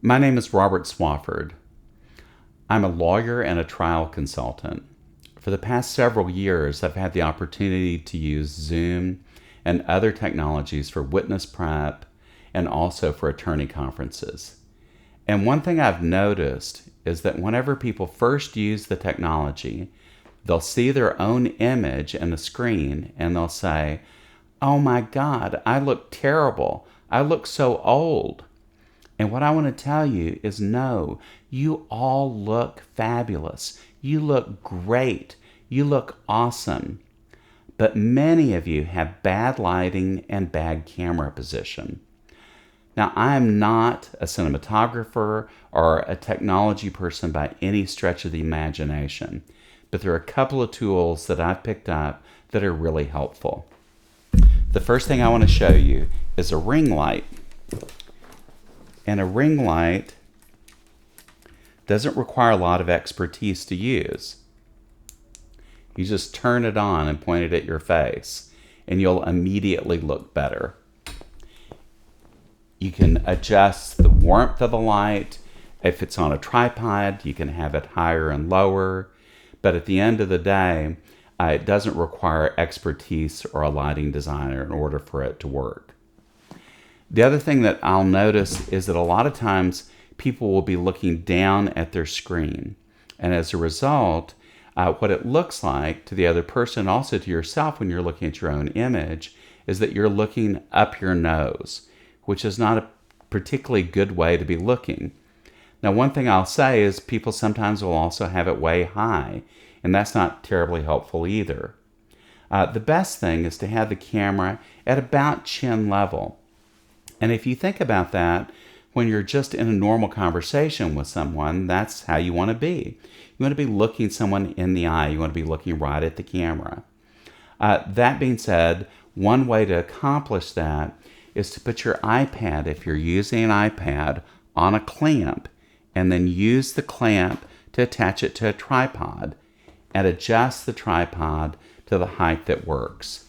My name is Robert Swafford. I'm a lawyer and a trial consultant. For the past several years, I've had the opportunity to use Zoom and other technologies for witness prep and also for attorney conferences. And one thing I've noticed is that whenever people first use the technology, they'll see their own image in the screen and they'll say, "Oh my God, I look terrible. I look so old." And what I want to tell you is no, you all look fabulous. You look great. You look awesome. But many of you have bad lighting and bad camera position. Now, I am not a cinematographer or a technology person by any stretch of the imagination, but there are a couple of tools that I've picked up that are really helpful. The first thing I want to show you is a ring light. And a ring light doesn't require a lot of expertise to use. You just turn it on and point it at your face, and you'll immediately look better. You can adjust the warmth of the light. If it's on a tripod, you can have it higher and lower. But at the end of the day, it doesn't require expertise or a lighting designer in order for it to work. The other thing that I'll notice is that a lot of times people will be looking down at their screen. And as a result, what it looks like to the other person, also to yourself when you're looking at your own image, is that you're looking up your nose, which is not a particularly good way to be looking. Now, one thing I'll say is people sometimes will also have it way high, and that's not terribly helpful either. The best thing is to have the camera at about chin level. And if you think about that, when you're just in a normal conversation with someone, that's how you want to be. You want to be looking someone in the eye. You want to be looking right at the camera. That being said, one way to accomplish that is to put your iPad, if you're using an iPad, on a clamp, and then use the clamp to attach it to a tripod and adjust the tripod to the height that works.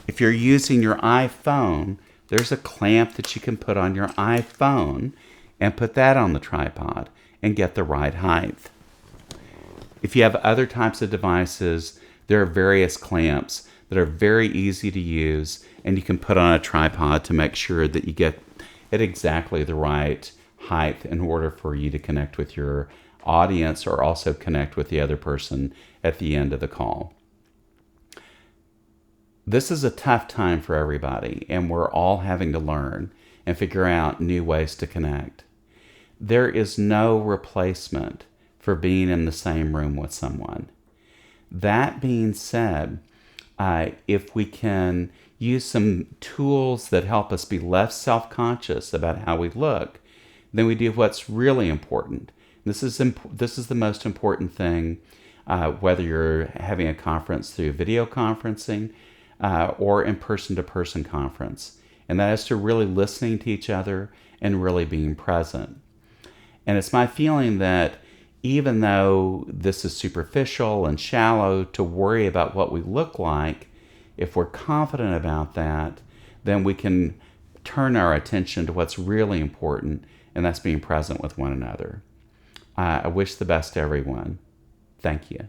If you're using your iPhone, there's a clamp that you can put on your iPhone and put that on the tripod and get the right height. If you have other types of devices, there are various clamps that are very easy to use and you can put on a tripod to make sure that you get at exactly the right height in order for you to connect with your audience or also connect with the other person at the end of the call. This is a tough time for everybody, and we're all having to learn and figure out new ways to connect. There is no replacement for being in the same room with someone. That being said, if we can use some tools that help us be less self-conscious about how we look, then we do what's really important. This is the most important thing, whether you're having a conference through video conferencing, or in person-to-person conference. And that is to really listening to each other and really being present. And it's my feeling that even though this is superficial and shallow to worry about what we look like, if we're confident about that, then we can turn our attention to what's really important, and that's being present with one another. I wish the best to everyone. Thank you.